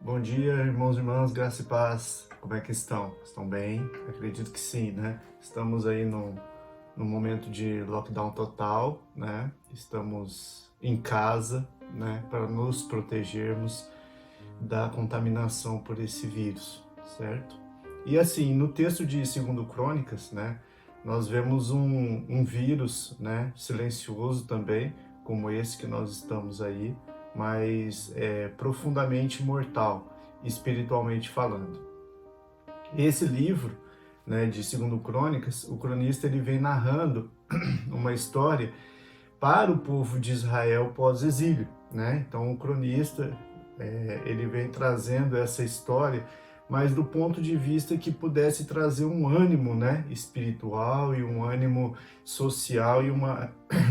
Bom dia, irmãos e irmãs, graça e paz. Como é que estão? Estão bem? Acredito que sim, né? Estamos aí no momento de lockdown total, né? Estamos em casa, né? Para nos protegermos da contaminação por esse vírus, certo? E assim, no texto de 2 Crônicas, né? Nós vemos um vírus, né? Silencioso também, como esse que nós estamos aí, mas profundamente mortal, espiritualmente falando. Esse livro, né, de 2 Crônicas, o cronista ele vem narrando uma história para o povo de Israel pós-exílio, né? Então o cronista ele vem trazendo essa história, mas do ponto de vista que pudesse trazer um ânimo, né, espiritual e um ânimo social e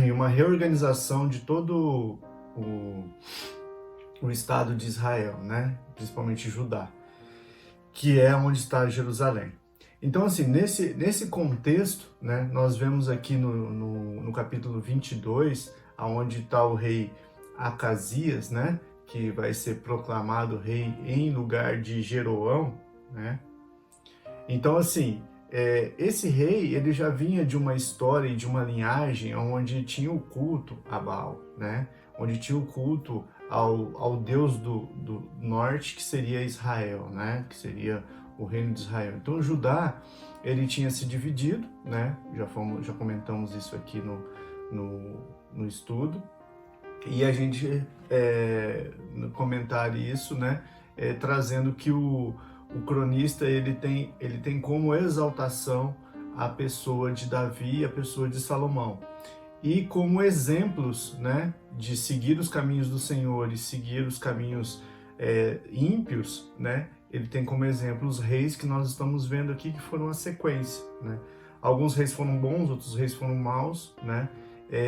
e uma reorganização de todo o Estado de Israel, né, principalmente Judá, que é onde está Jerusalém. Então, assim, nesse contexto, né, nós vemos aqui no capítulo 22, aonde está o rei Acasias, né, que vai ser proclamado rei em lugar de Jeroão, né? Então, assim, esse rei, ele já vinha de uma história e de uma linhagem onde tinha o culto a Baal, né? Onde tinha o culto ao Deus do norte, que seria Israel, né? Que seria o reino de Israel. Então, Judá, ele tinha se dividido, né? Já comentamos isso aqui no estudo. E a gente, no comentário isso, né? Trazendo que o cronista ele tem como exaltação a pessoa de Davi e a pessoa de Salomão. E como exemplos, né, de seguir os caminhos do Senhor e seguir os caminhos ímpios, né, ele tem como exemplo os reis que nós estamos vendo aqui, que foram a sequência, né? Alguns reis foram bons, outros reis foram maus, né?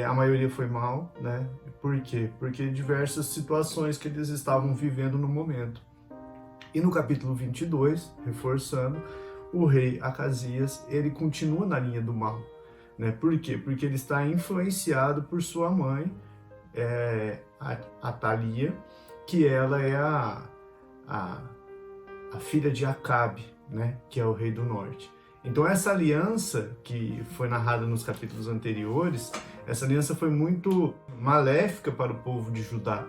A maioria foi mal, né? Por quê? Porque diversas situações que eles estavam vivendo no momento. E no capítulo 22, reforçando, o rei Acasias, ele continua na linha do mal, né? Por quê? Porque ele está influenciado por sua mãe, Atalia, que ela é a filha de Acabe, né? Que é o rei do norte. Então essa aliança que foi narrada nos capítulos anteriores, essa aliança foi muito maléfica para o povo de Judá,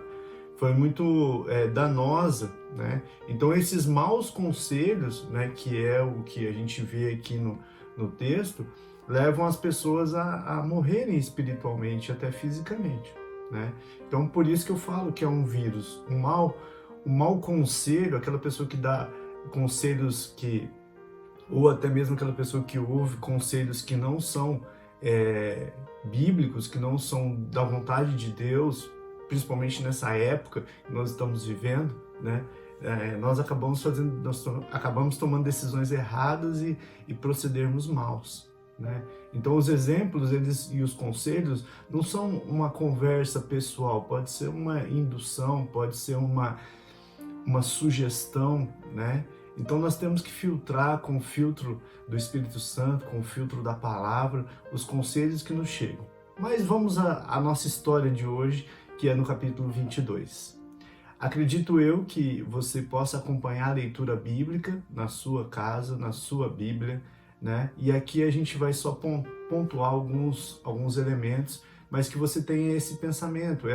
foi muito danosa, né? Então esses maus conselhos, né, que é o que a gente vê aqui no texto, levam as pessoas a morrerem espiritualmente, até fisicamente, né? Então por isso que eu falo que é um vírus, um mau conselho, aquela pessoa que dá conselhos ou até mesmo aquela pessoa que ouve conselhos que não são bíblicos, que não são da vontade de Deus, principalmente nessa época que nós estamos vivendo, né? Nós acabamos tomando decisões erradas e procedermos maus, né? Então os exemplos e os conselhos não são uma conversa pessoal, pode ser uma indução, pode ser uma sugestão, né? Então nós temos que filtrar com o filtro do Espírito Santo, com o filtro da palavra, os conselhos que nos chegam. Mas vamos à nossa história de hoje, que é no capítulo 22. Acredito eu que você possa acompanhar a leitura bíblica na sua casa, na sua Bíblia, né? E aqui a gente vai só pontuar alguns elementos, mas que você tenha esse pensamento,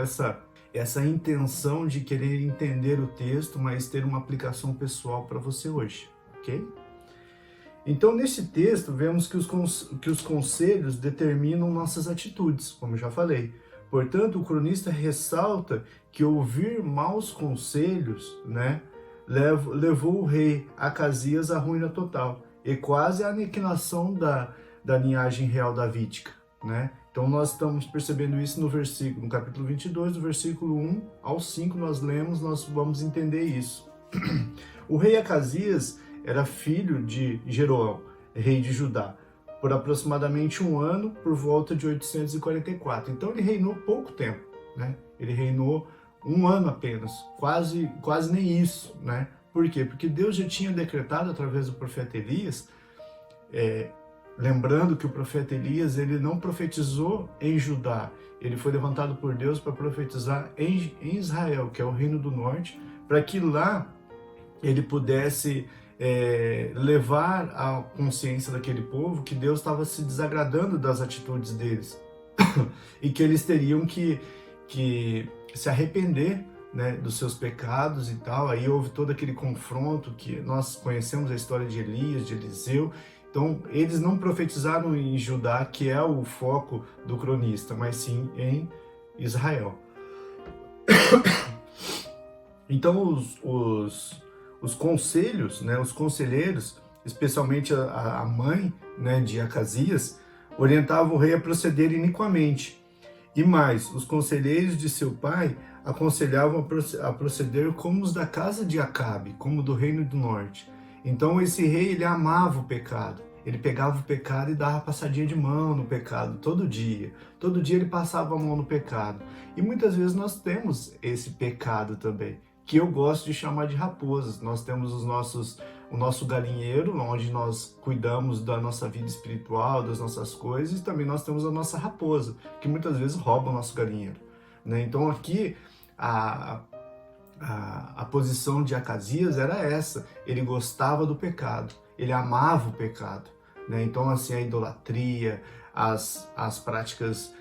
essa intenção de querer entender o texto, mas ter uma aplicação pessoal para você hoje, ok? Então, nesse texto, vemos que os conselhos determinam nossas atitudes, como já falei. Portanto, o cronista ressalta que ouvir maus conselhos, né, levou o rei Acasias à ruína total e quase à aniquilação da linhagem real davídica, né? Então nós estamos percebendo isso no capítulo 22, do versículo 1 ao 5, nós vamos entender isso. O rei Acasias era filho de Jeroão, rei de Judá, por aproximadamente um ano, por volta de 844. Então ele reinou pouco tempo, né? Ele reinou um ano apenas, quase nem isso, né? Por quê? Porque Deus já tinha decretado através do profeta Elias, lembrando que o profeta Elias, ele não profetizou em Judá, ele foi levantado por Deus para profetizar em Israel, que é o reino do norte, para que lá ele pudesse levar à consciência daquele povo que Deus estava se desagradando das atitudes deles e que eles teriam que se arrepender, né, dos seus pecados e tal. Aí houve todo aquele confronto que nós conhecemos a história de Elias, de Eliseu. Então, eles não profetizaram em Judá, que é o foco do cronista, mas sim em Israel. Então, os conselhos, né, os conselheiros, especialmente a mãe, né, de Acasias, orientavam o rei a proceder iniquamente. E mais, os conselheiros de seu pai aconselhavam a proceder como os da casa de Acabe, como do reino do norte. Então esse rei, ele amava o pecado. Ele pegava o pecado e dava passadinha de mão no pecado todo dia. Todo dia ele passava a mão no pecado. E muitas vezes nós temos esse pecado também, que eu gosto de chamar de raposas. Nós temos o nosso galinheiro, onde nós cuidamos da nossa vida espiritual, das nossas coisas, e também nós temos a nossa raposa, que muitas vezes rouba o nosso galinheiro, né? Então aqui a posição de Acasias era essa: ele gostava do pecado, ele amava o pecado, né? Então assim, a idolatria, as práticas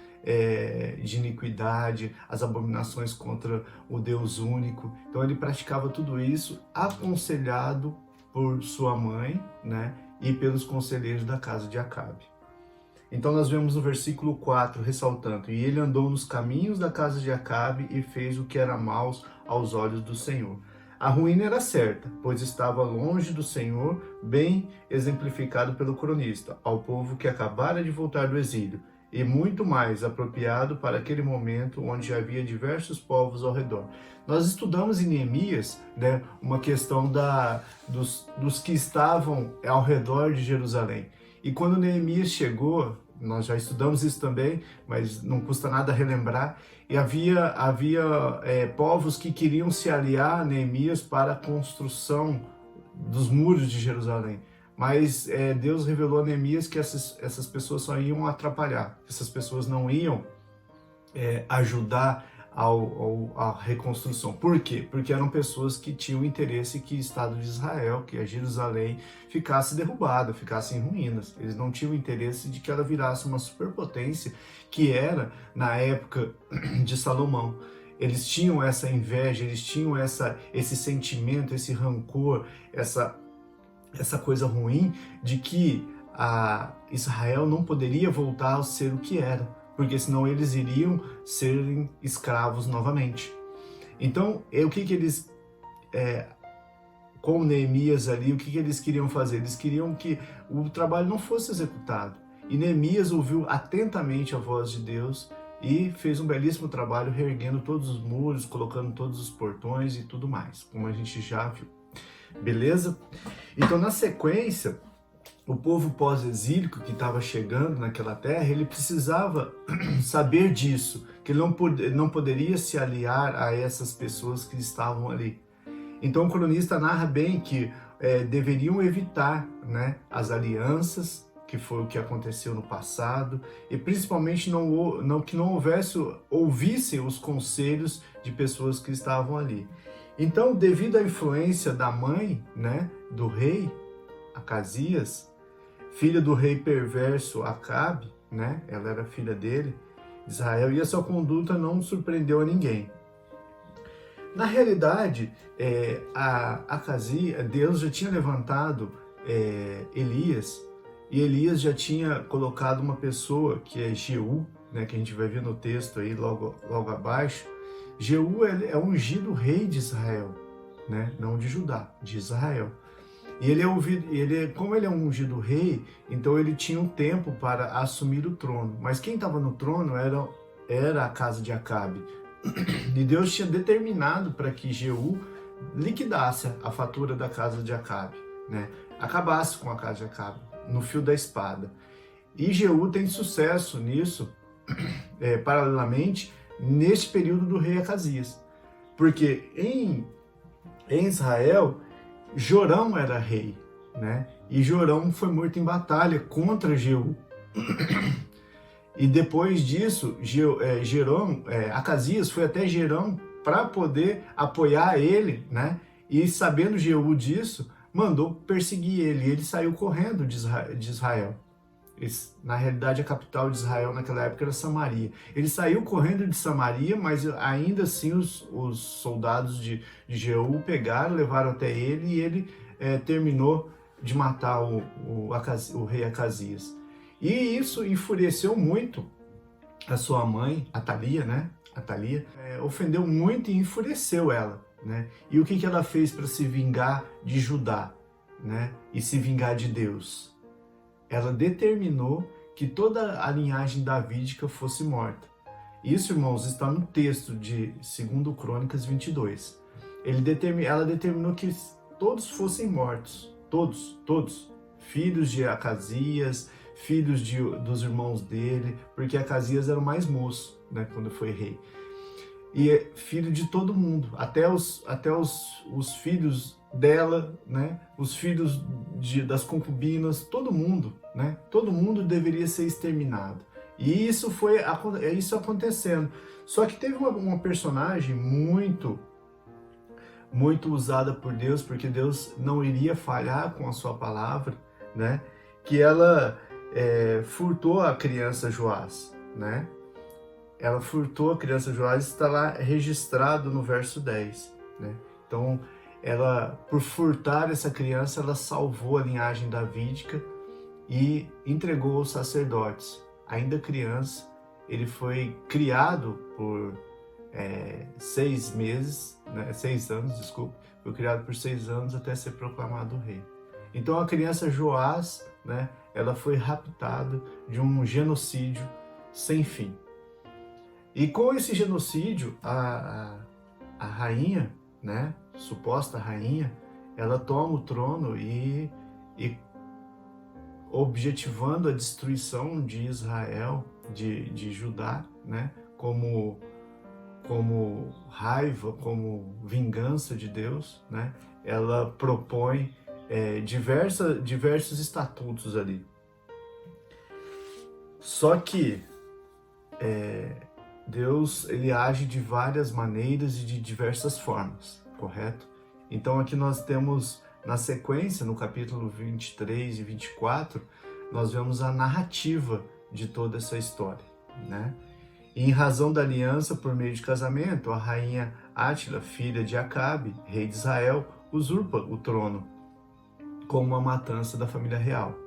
de iniquidade, as abominações contra o Deus único. Então ele praticava tudo isso aconselhado por sua mãe, né, e pelos conselheiros da casa de Acabe. Então nós vemos no versículo 4 ressaltando: e ele andou nos caminhos da casa de Acabe e fez o que era mau aos olhos do Senhor. A ruína era certa, pois estava longe do Senhor, bem exemplificado pelo cronista, ao povo que acabara de voltar do exílio, e muito mais apropriado para aquele momento onde havia diversos povos ao redor. Nós estudamos em Neemias, né, uma questão dos que estavam ao redor de Jerusalém. E quando Neemias chegou, nós já estudamos isso também, mas não custa nada relembrar, e havia povos que queriam se aliar a Neemias para a construção dos muros de Jerusalém. Mas Deus revelou a Neemias que essas pessoas só iam atrapalhar, essas pessoas não iam ajudar a reconstrução. Por quê? Porque eram pessoas que tinham interesse que o Estado de Israel, que a Jerusalém, ficasse derrubada, ficasse em ruínas. Eles não tinham interesse de que ela virasse uma superpotência, que era na época de Salomão. Eles tinham essa inveja, eles tinham esse sentimento, esse rancor, essa coisa ruim de que Israel não poderia voltar a ser o que era, porque senão eles iriam serem escravos novamente. Então, o que eles, com Neemias ali, o que eles queriam fazer? Eles queriam que o trabalho não fosse executado. E Neemias ouviu atentamente a voz de Deus e fez um belíssimo trabalho reerguendo todos os muros, colocando todos os portões e tudo mais, como a gente já viu. Beleza? Então, na sequência, o povo pós-exílico que estava chegando naquela terra, ele precisava saber disso, que ele não poderia se aliar a essas pessoas que estavam ali. Então o cronista narra bem que deveriam evitar, né, as alianças, que foi o que aconteceu no passado, e principalmente que não ouvissem os conselhos de pessoas que estavam ali. Então, devido à influência da mãe, né, do rei Acasias, filha do rei perverso Acabe, né, ela era filha dele, Israel, e a sua conduta não surpreendeu a ninguém. Na realidade, Deus já tinha levantado Elias, e Elias já tinha colocado uma pessoa, que é Jeú, né, que a gente vai ver no texto aí logo abaixo. Jeú é ungido rei de Israel, né? Não de Judá, de Israel. E como ele é um ungido rei, então ele tinha um tempo para assumir o trono. Mas quem estava no trono era a casa de Acabe. E Deus tinha determinado para que Jeú liquidasse a fatura da casa de Acabe, né? Acabasse com a casa de Acabe, no fio da espada. E Jeú tem sucesso nisso, paralelamente, neste período do rei Acasias. Porque em Israel, Jorão era rei, né? E Jorão foi morto em batalha contra Jeú. E depois disso, Acasias foi até Jorão para poder apoiar ele, né? E sabendo Jeú disso, mandou perseguir ele. E ele saiu correndo de Israel. Na realidade, a capital de Israel naquela época era Samaria. Ele saiu correndo de Samaria, mas ainda assim os soldados de Jeú pegaram, levaram até ele e ele terminou de matar o rei Acasias. E isso enfureceu muito a sua mãe, Atalia, né? Atalia, ofendeu muito e enfureceu ela, né? E o que ela fez para se vingar de Judá, né? E se vingar de Deus? Ela determinou que toda a linhagem davídica fosse morta. Isso, irmãos, está no texto de 2 Crônicas 22. Ela determinou que todos fossem mortos, todos, filhos de Acasias, filhos dos irmãos dele, porque Acasias era o mais moço, né, quando foi rei. E filho de todo mundo, até os filhos dela, né, os filhos das concubinas, todo mundo, né, todo mundo deveria ser exterminado. E isso acontecendo. Só que teve uma personagem muito usada por Deus, porque Deus não iria falhar com a sua palavra, né, que ela furtou a criança Joás, né? Ela furtou a criança Joás, está lá registrado no verso 10, né? Então, por furtar essa criança, ela salvou a linhagem davídica e entregou aos sacerdotes. Ainda criança, ele foi criado por 6 anos, desculpa, foi criado por 6 anos até ser proclamado rei. Então a criança Joás, né, ela foi raptada de um genocídio sem fim. E com esse genocídio, a rainha, né, suposta rainha, ela toma o trono e objetivando a destruição de Israel, de Judá, né, como raiva, como vingança de Deus, né, ela propõe diversos estatutos ali. Só que Deus, ele age de várias maneiras e de diversas formas, correto? Então aqui nós temos, na sequência, no capítulo 23 e 24, nós vemos a narrativa de toda essa história, né? E em razão da aliança por meio de casamento, a rainha Átila, filha de Acabe, rei de Israel, usurpa o trono com uma matança da família real.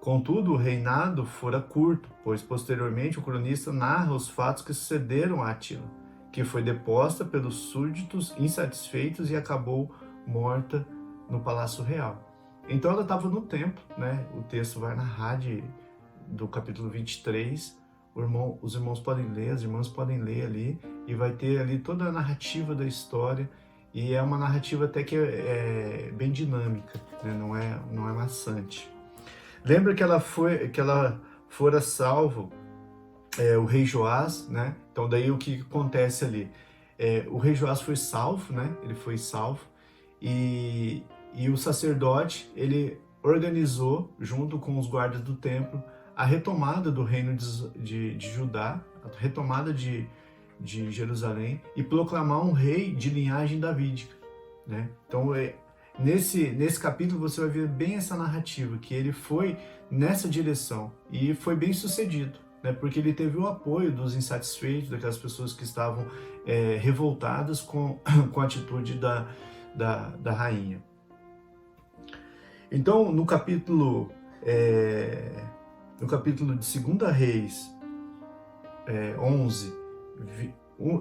Contudo, o reinado fora curto, pois posteriormente o cronista narra os fatos que sucederam a Átila, que foi deposta pelos súditos insatisfeitos e acabou morta no Palácio Real. Então ela estava no templo, né? O texto vai narrar do capítulo 23, os irmãos podem ler, as irmãs podem ler ali, e vai ter ali toda a narrativa da história, e é uma narrativa até que é bem dinâmica, né? Não é maçante. Lembra que ela fora salvo o rei Joás, né? Então daí o que acontece ali? O rei Joás foi salvo, né? Ele foi salvo e o sacerdote, ele organizou, junto com os guardas do templo, a retomada do reino de Judá, a retomada de Jerusalém e proclamar um rei de linhagem davídica, né? Então nesse capítulo você vai ver bem essa narrativa, que ele foi nessa direção e foi bem sucedido, né? Porque ele teve o apoio dos insatisfeitos, daquelas pessoas que estavam revoltadas com a atitude da rainha. Então, no capítulo de 2 Reis 11,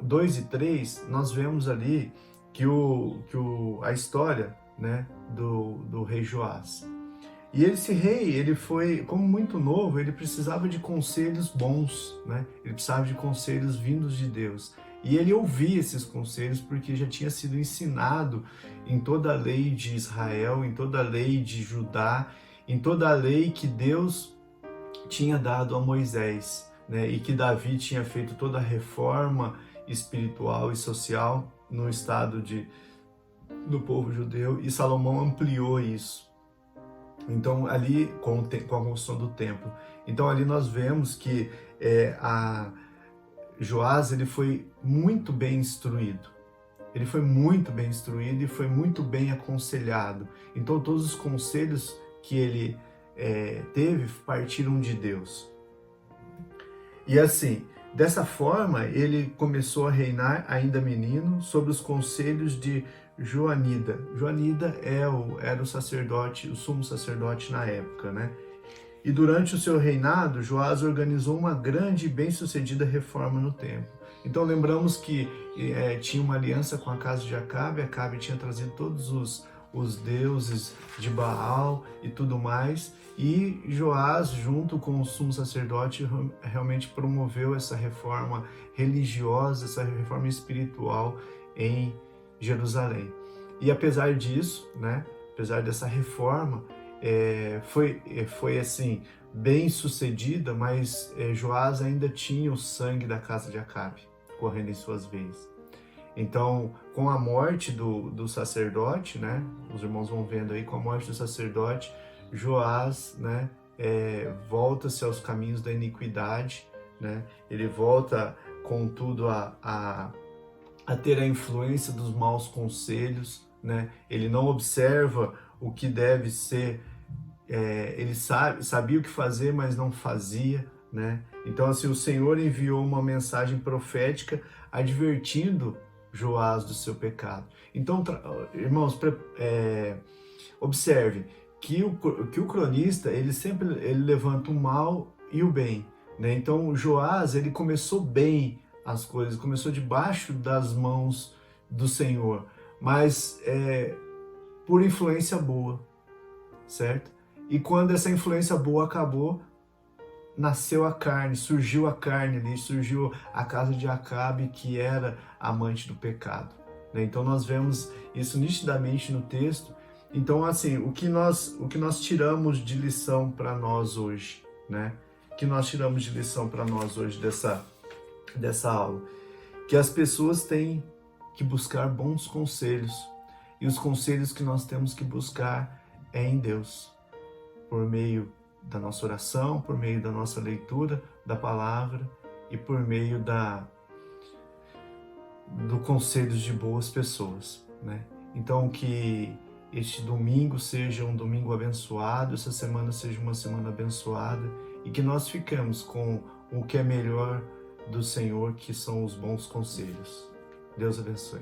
2 e 3, nós vemos ali que a história, né, do rei Joás. E esse rei, ele foi, como muito novo, ele precisava de conselhos bons, né? Ele precisava de conselhos vindos de Deus. E ele ouvia esses conselhos porque já tinha sido ensinado em toda a lei de Israel, em toda a lei de Judá, em toda a lei que Deus tinha dado a Moisés, né? E que Davi tinha feito toda a reforma espiritual e social no estado do povo judeu, e Salomão ampliou isso. Então ali com a construção do templo. Então ali nós vemos que Joás, ele foi muito bem instruído, Ele foi muito bem instruído e foi muito bem aconselhado. Então todos os conselhos que ele teve partiram de Deus. E assim, dessa forma, ele começou a reinar ainda menino sobre os conselhos de Joanida. Joanida era o sacerdote, o sumo sacerdote na época, né? E durante o seu reinado, Joás organizou uma grande e bem-sucedida reforma no templo. Então lembramos que tinha uma aliança com a casa de Acabe. Acabe tinha trazido todos os deuses de Baal e tudo mais. E Joás, junto com o sumo sacerdote, realmente promoveu essa reforma religiosa, essa reforma espiritual em Jerusalém. E apesar disso, né, apesar dessa reforma, foi assim, bem sucedida, mas Joás ainda tinha o sangue da casa de Acabe correndo em suas veias. Então, com a morte do sacerdote, né, os irmãos vão vendo aí, com a morte do sacerdote, Joás, né, volta-se aos caminhos da iniquidade, né, ele volta, contudo, a ter a influência dos maus conselhos, né, ele não observa o que deve ser, ele sabia o que fazer, mas não fazia, né? Então, assim, o Senhor enviou uma mensagem profética advertindo Joás do seu pecado. Então, irmãos, observe que o cronista, ele levanta o mal e o bem, né? Então, Joás, ele começou bem as coisas, começou debaixo das mãos do Senhor, mas por influência boa, certo? E quando essa influência boa acabou, nasceu a carne, surgiu a carne ali, surgiu a casa de Acabe, que era amante do pecado, né? Então nós vemos isso nitidamente no texto. Então, assim, o que nós tiramos de lição para nós hoje, né? O que nós tiramos de lição para nós hoje dessa aula? Que as pessoas têm que buscar bons conselhos, e os conselhos que nós temos que buscar é em Deus, por meio da nossa oração, por meio da nossa leitura da palavra e por meio do conselho de boas pessoas, né? Então, que este domingo seja um domingo abençoado, essa semana seja uma semana abençoada, e que nós fiquemos com o que é melhor do Senhor, que são os bons conselhos. Deus abençoe.